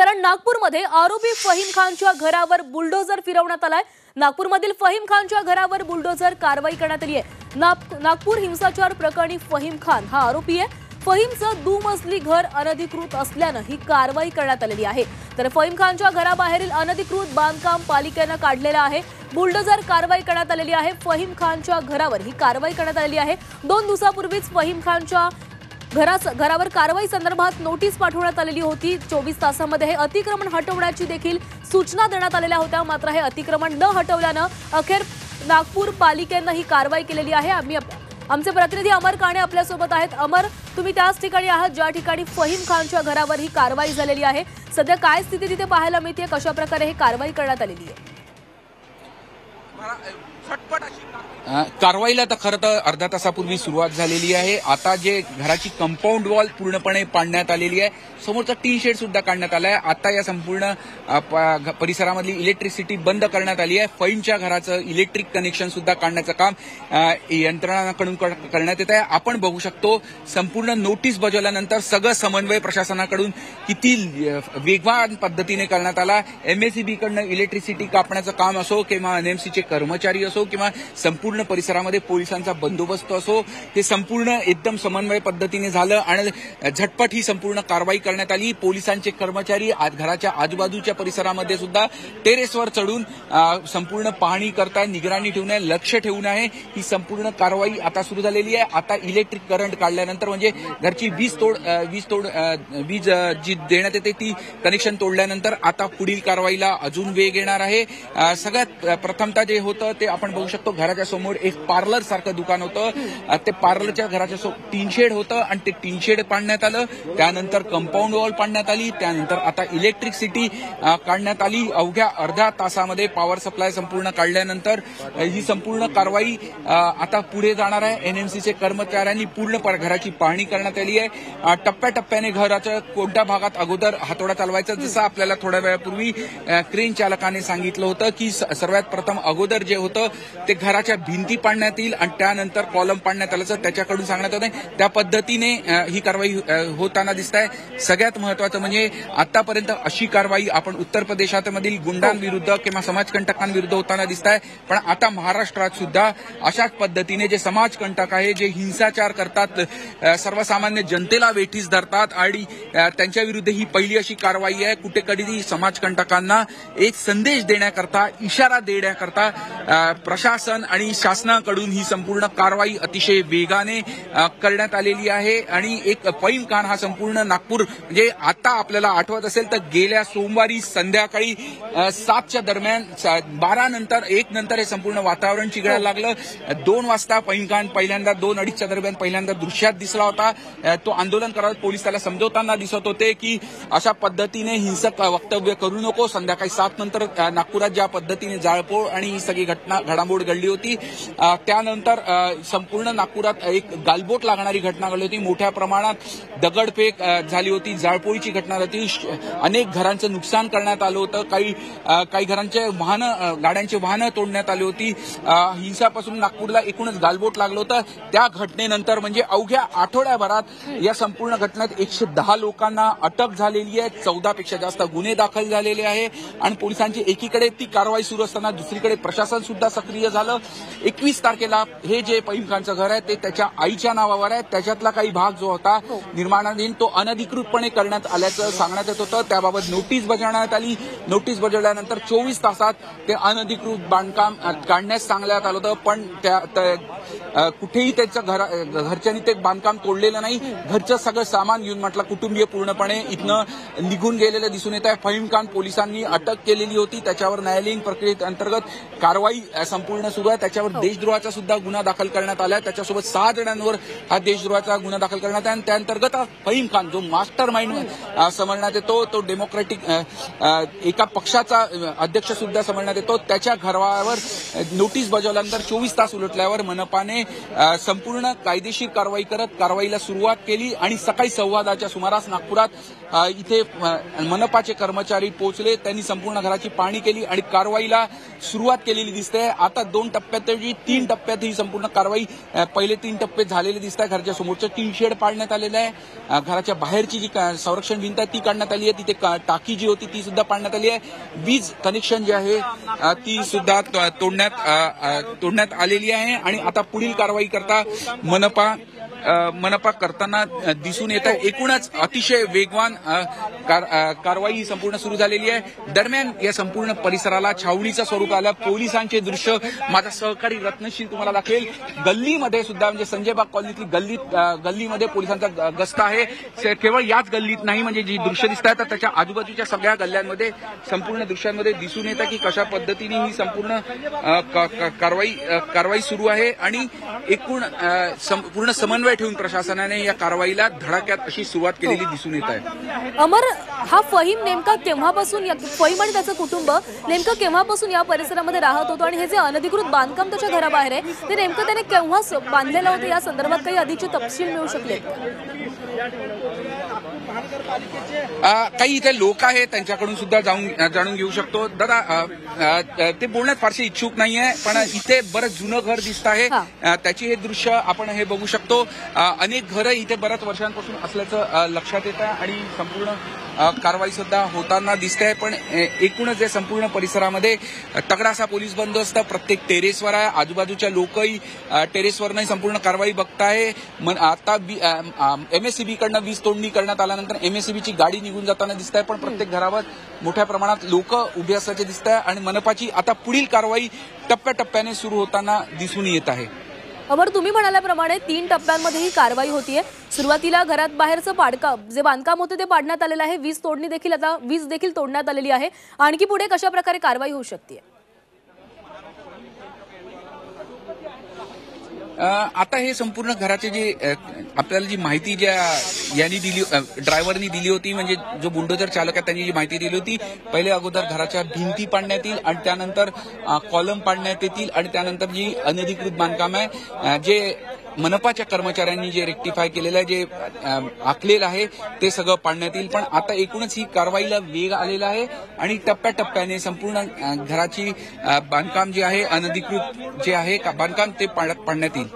कारण नागपूरमध्ये आरोपी फहीम खानच्या घरावर बुलडोझर फिरवण्यात आलाय। नागपूरमधील फहीम खानच्या घरावर बुलडोझर कारवाई करण्यात आली आहे। नागपूर हिंसाचार प्रकरणी फहीम खान हा आरोपी आहे। फहीमचं दुमजली घर अनधिकृत असल्यानं ही कारवाई करण्यात आलेली आहे। तर फहीम खानच्या घराबाहेरील अनधिकृत बांधकाम पालिकेनं काढलेलं आहे। बुलडोझर कारवाई करण्यात आलेली आहे। फहीम खानच्या घरावर ही कारवाई करण्यात आलेली आहे। 2 दिवसापूर्वीच फहीम खानच्या घरावर कारवाई संदर्भात नोटीस पाठवण्यात आलेली होती। 24 तासांमध्ये हे अतिक्रमण हटवण्याची देखील सूचना देण्यात आलेल्या होत्या। मात्र हे अतिक्रमण न हटवल्यानं अखेर नागपूर पालिकेनं ही कारवाई केलेली आहे। आमचे प्रतिनिधी अमर काणे आपल्यासोबत आहेत। अमर, तुम्ही त्याच ठिकाणी आहात ज्या ठिकाणी फहीम खानच्या घरावर ही कारवाई झालेली आहे। सध्या काय स्थिती तिथे पाहायला मिळते, कशा प्रकारे ही कारवाई करण्यात आलेली आहे? कारवाईला तर खरं तर अर्धा तासापूर्वी सुरुवात झालेली आहे। आता जे घराची कंपाऊंड वॉल पूर्णपणे पाडण्यात आलेली आहे, समोरचा टीन शेड सुद्धा काढण्यात आलाय। आता या संपूर्ण परिसरामधली इलेक्ट्रिसिटी बंद करण्यात आली आहे। फहीमच्या घराचं इलेक्ट्रिक कनेक्शन सुद्धा काढण्याचं काम यंत्रणांकडून करण्यात येत आहे। आपण बघू शकतो संपूर्ण नोटीस बजावल्यानंतर सगळं समन्वय प्रशासनाकडून किती वेगवान पद्धतीने करण्यात आला। MSEB कडनं इलेक्ट्रिसिटी कापण्याचं काम असो किंवा NMCचे कर्मचारी असो किंवा संपूर्ण परिसरामध्ये पोलिसांचा बंदोबस्त असो, हे संपूर्ण एकदम समन्वय पद्धतीने झालं आणि झटपट ही संपूर्ण कारवाई करण्यात आली। पोलिसांचे कर्मचारी घराच्या आजूबाजूच्या परिसरामध्ये सुद्धा टेरेसवर चढून संपूर्ण पाहणी करताय, निगराणी ठेवून आहे, लक्ष ठेवून आहे। ही संपूर्ण कारवाई आता सुरू झालेली आहे। आता इलेक्ट्रिक करंट काढल्यानंतर म्हणजे घरची वीज जी देण्यात येते ती कनेक्शन तोडल्यानंतर आता पुढील कारवाईला अजून वेग येणार आहे। सगळ्यात प्रथमतः जे होतं ते आपण बघू शकतो, घराच्या समोर एक पार्लर सारखं दुकान होतं। ते पार्लरच्या घराच्या टीन शेड होतं आणि ते टीन शेड पाडण्यात आलं। त्यानंतर कंपाऊंड वॉल पाडण्यात आली। त्यानंतर आता इलेक्ट्रिसिटी काढण्यात आली। अवघ्या अर्ध्या तासामध्ये पॉवर सप्लाय संपूर्ण काढल्यानंतर ही संपूर्ण कारवाई आता पुढे जाणार आहे। NMCचे कर्मचाऱ्यांनी पूर्ण घराची पाहणी करण्यात आली आहे। टप्प्याटप्प्याने घराच्या कोणत्या भागात अगोदर हातोडा चालवायचा, जसं आपल्याला थोड्या वेळापूर्वी क्रेन चालकाने सांगितलं होतं की सर्वात प्रथम अगोदर जे होतं ते घराच्या भिंती पाडण्यात येईल आणि त्यानंतर कॉलम पाडण्यात आल्याचं त्याच्याकडून सांगण्यात होतं। त्या पद्धतीने ही कारवाई होताना दिसत आहे। सगळ्यात महत्वाचं म्हणजे आतापर्यंत अशी कारवाई आपण उत्तर प्रदेशामधील गुंडांविरुद्ध किंवा समाजकंटकांविरुद्ध होताना दिसत आहे, पण आता महाराष्ट्रात सुद्धा अशाच पद्धतीने जे समाजकंटक आहे, जे हिंसाचार करतात, सर्वसामान्य जनतेला वेठीस धरतात आणि त्यांच्या विरुद्ध ही पहिली अशी कारवाई आहे। कुठे कधी समाजकंटकांना एक संदेश देण्याकरता, इशारा देण्याकरता प्रशासन आणि शासनाकडून ही संपूर्ण कारवाई अतिशय वेगाने करण्यात आलेली आहे। आणि एक फहीम खान हा संपूर्ण नागपूर म्हणजे आता आपल्याला आठवत असेल तर गेल्या सोमवारी संध्याकाळी 7च्या दरम्यान 12 नंतर 1 नंतर हे संपूर्ण वातावरण चिघळायला लागलं। 2 वाजता फहीम खान पहिल्यांदा 2-2:30च्या दरम्यान पहिल्यांदा दृश्यात दिसला होता। तो आंदोलन करत पोलीस त्याला समजवताना दिसत होते की अशा पद्धतीने हिंसक वक्तव्य करू नको। संध्याकाळी 7 नंतर नागपुरात ज्या पद्धतीने जाळपोळ आणि ही सगळी घडामोड घडली होती, त्यानंतर संपूर्ण नागपुरात एक गालबोट लागणारी घटना घडली होती। मोठ्या प्रमाणात दगडफेक झाली होती, जाळपोळीची घटना होती, अनेक घरांचं नुकसान करण्यात आलं होतं, काही घरांचे गाड्यांचे वाहनं तोडण्यात आली होती। हिंसापासून नागपूरला एकूणच गालबोट लागलं होतं। त्या घटनेनंतर म्हणजे अवघ्या आठवड्याभरात या संपूर्ण घटनेत 110 लोकांना अटक झालेली आहे। 14 पेक्षा जास्त गुन्हे दाखल झालेले आहे आणि पोलिसांची एकीकडे ती कारवाई सुरू असताना दुसरीकडे प्रशासन सुद्धा सक्रिय झालं। 21 तारखेला हे जे फहीम खानचं घर आहे ते त्याच्या आईच्या नावावर आहे। त्याच्यातला काही भाग जो होता निर्माणाधीन तो अनधिकृतपणे करण्यात आल्याचं सांगण्यात येत होतं। त्याबाबत नोटीस बजावण्यात आली। नोटीस बजावल्यानंतर 24 तासात ते अनधिकृत बांधकाम काढण्यास सांगण्यात आलं होतं, पण कुठेही त्यांचं घरच्यांनी ते बांधकाम तोडलेलं नाही। घरचं सगळं सामान घेऊन म्हटलं कुटुंबीय पूर्णपणे इथनं निघून गेलेलं दिसून येत आहे। फहीम खान पोलिसांनी अटक केलेली होती, त्याच्यावर न्यायालयीन प्रक्रियेअंतर्गत कारवाई संपूर्ण सुरू आहे। त्याच्यावर देशद्रोहाचा सुद्धा गुन्हा दाखल करण्यात आला आहे। त्याच्यासोबत 6 जणांवर हा देशद्रोहाचा गुन्हा दाखल करण्यात आहे आणि त्याअंतर्गत फहीम खान जो मास्टर माइंड समजण्यात येतो, तो डेमोक्रॅटिक एका पक्षाचा अध्यक्ष सुद्धा समजण्यात येतो, त्याच्या घरावर नोटीस बजावल्यानंतर 24 तास उलटल्यावर मनपाने पोलिसांनी संपूर्ण कायदेशीर कारवाई करत कारवाईला सुरुवात केली आणि सकाळी 10:15च्या सुमारास नागपुरात इथे मनपाचे कर्मचारी पोहोचले. त्यांनी संपूर्ण घराची पाहणी केली आणि कारवाईला सुरुवात केलेली दिसते. आता 2 टप्प्यात 3 टप्प्यात ही संपूर्ण कारवाई पहिले 3 टप्पे झालेले दिसत आहे. घराच्या समोरचं टीन शेड पाडण्यात आलेलं आहे. घराच्या बाहेरची जी संरक्षण भिंत आहे ती काढण्यात आली आहे. तिथे टाकी जी होती ती सुद्धा पाडण्यात आली आहे. वीज कनेक्शन जे आहे ती सुद्धा तोडण्यात आलेली आहे आणि आता पुढील कारवाई करता मनपा करताना दिसून येत आहे. एकूणच अतिशय वेगवान कारवाई संपूर्ण सुरू झालेली आहे. दरम्यान या संपूर्ण परिसराला छावणीचं स्वरूप आलं. पोलिसांचे दृश्य माझा सहकारी रत्नशील तुम्हाला दाखवेल. गल्लीमध्ये सुद्धा म्हणजे संजयबाग कॉलनीतली गल्लीमध्ये पोलिसांचा गस्त आहे. केवळ याच गल्लीत नाही म्हणजे जी दृश्य दिसत आहेत तर त्याच्या आजूबाजूच्या सगळ्या गल्ल्यांमध्ये संपूर्ण दृश्यांमध्ये दिसून येतं की कशा पद्धतीने ही संपूर्ण कारवाई सुरू आहे आणि एकूण पूर्ण समन्वय ठेवून प्रशासनाने या कारवाईला धडाक्यात अशी सुरुवात केलेली दिसून येत आहे. अमर, हा फहीम नेमका केव्हापासून फहीम आणि त्याचं कुटुंब नेमकं केव्हापासून या परिसरामध्ये राहत होतो आणि हे जे अनधिकृत बांधकाम त्याच्या घराबाहेर आहे ते नेमकं त्याने केव्हा बांधलेलं होतं या संदर्भात काही अधिकचे तपशील मिळू शकले? काही इथे लोक आहेत त्यांच्याकडून सुद्धा जाणून घेऊ शकतो. दादा, ते बोलण्यात फारसे इच्छुक नाहीये पण इथे बरंच जुनं घर दिसत आहे. त्याची हे दृश्य आपण हे बघू शकतो. अनेक घरं इथे बऱ्याच वर्षांपासून असल्याचं लक्षात येतं आणि संपूर्ण कारवाई सुद्धा होताना दिसते. पण एकूणच जे संपूर्ण परिसरामध्ये तगडासा पोलीस बंदोबस्त प्रत्येक टेरेसवर आहे. आजूबाजूच्या लोकही टेरेसवरही संपूर्ण कारवाई बघताय. आता MSCB कडनं वीज तोडणी करण्यात आल्यानंतर MSCBची गाडी निघून जाताना दिसत आहे. पण प्रत्येक घरावर मोठ्या प्रमाणात लोक उभे असल्याचे दिसत आहे आणि मनपाची आता पुढील कारवाई टप्प्याटप्प्याने सुरू होताना दिसून येत आहे. अमर, तुम्ही म्हणाल्याप्रमाणे 3 टप्प्यांमध्ये ही कारवाई होतीये. सुरुवातीला घरात बाहेरचं जे बांधकाम होतं ते पाडण्यात आलेलं आहे. वीज देखील तोडण्यात आलेली आहे. आणखी पुढे कशा प्रकारे कारवाई होऊ शकते? आता हे संपूर्ण घराचे जे आपल्याला जी माहिती ड्रायव्हरनी दिली होती म्हणजे जो बुलडोजर चालक आहे त्यांनी जी माहिती दिली होती, पहिले अगोदर घराच्या भिंती पाडण्यात येईल आणि त्यानंतर कॉलम पाडण्यात येतील आणि त्यानंतर जी अनधिकृत बांधकाम आहे जे मनपाच्या कर्मचाऱ्यांनी जे रेक्टिफाय केलेलं आहे जे आखलेलं आहे ते सगळं पाडण्यात येईल. पण आता एकूणच ही कारवाईला वेग आलेला आहे आणि टप्प्याटप्प्याने संपूर्ण घराची बांधकाम जे आहे अनधिकृत जे आहे बांधकाम ते पाडण्यात येईल.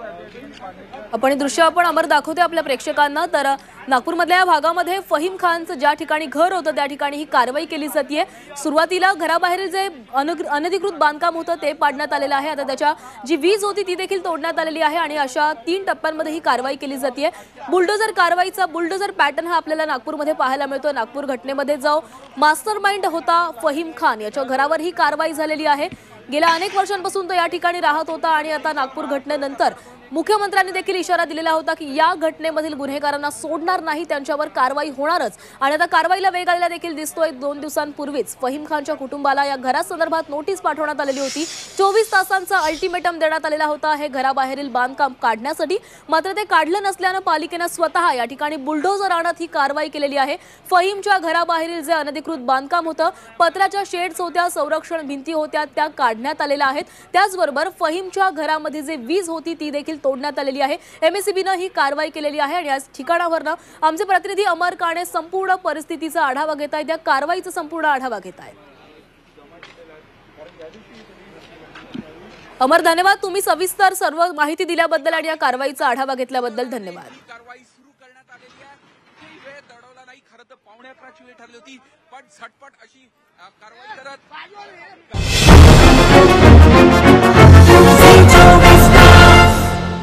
आपण हे दृश्य अमर दाखवते आपल्या प्रेक्षकांना. तर नागपूरमधल्या या भागामध्ये फहीम खानचं ज्या ठिकाणी घर होतं त्या ठिकाणी ही कारवाई केली जाते. सुरुवातीला घराबाहेर जे अनधिकृत बांधकाम होतं ते पाडण्यात आलेलं आहे. आता त्याच्या जी वीज होती ती देखील तोडण्यात आलेली आहे आणि अशा 3 टप्प्यांमध्ये ही कारवाई केली जाते. बुलडोजर पॅटर्न हा आपल्याला नागपूरमध्ये पाहायला मिळतो. नागपूर घटनेमध्ये जो मास्टरमाइंड होता फहीम खान याच्या घरावर ही कारवाई झालेली आहे. गेल्या अनेक वर्षांपासून तो या ठिकाणी राहत होता आणि आता नागपूर घटनेनंतर मुख्यमंत्र्यांनी देखील इशारा दिलेला होता की या घटनेमधील गुन्हेगारांना सोडणार नाही, त्यांच्यावर कारवाई होणारच. आणि आता कारवाईला वेग आलेला देखील दिसतोय. 2 दिवसांपूर्वीच फहीम खानच्या कुटुंबाला या घरासंदर्भात नोटीस पाठवण्यात आलेली होती. 24 तासांचा अल्टिमेटम देण्यात आलेला होता हे घराबाहेरील बांधकाम काढण्यासाठी. मात्र ते काढलं नसल्यानं पालिकेनं स्वतः या ठिकाणी बुलडोजर आणत ही कारवाई केलेली आहे. फहीमच्या घराबाहेरील जे अनधिकृत बांधकाम होतं, पत्र्याच्या शेड्स होत्या, संरक्षण भिंती होत्या, त्या काढण्यात आलेल्या आहेत. त्याचबरोबर फहीमच्या घरामध्ये जे वीज होती ती देखील तोडण्यात आलेली आहे. MSCBनं ही कारवाई केलेली आहे आणि या ठिकाणावरनं आमचे प्रतिनिधी अमर काणे संपूर्ण परिस्थितीचा आढावा घेत आहेत, या कारवाईचा संपूर्ण आढावा घेत आहेत. अमर, धन्यवाद. तुम्ही सविस्तर सर्व माहिती दिल्याबद्दल आणि या कारवाईचा आढावा घेतल्याबद्दल धन्यवाद. कारवाई सुरू करण्यात आलेली आहे. वेळ दडवला नाही, खरं तर पावणे 11ची वेळ ठरली होती पण झटपट अशी कारवाई करत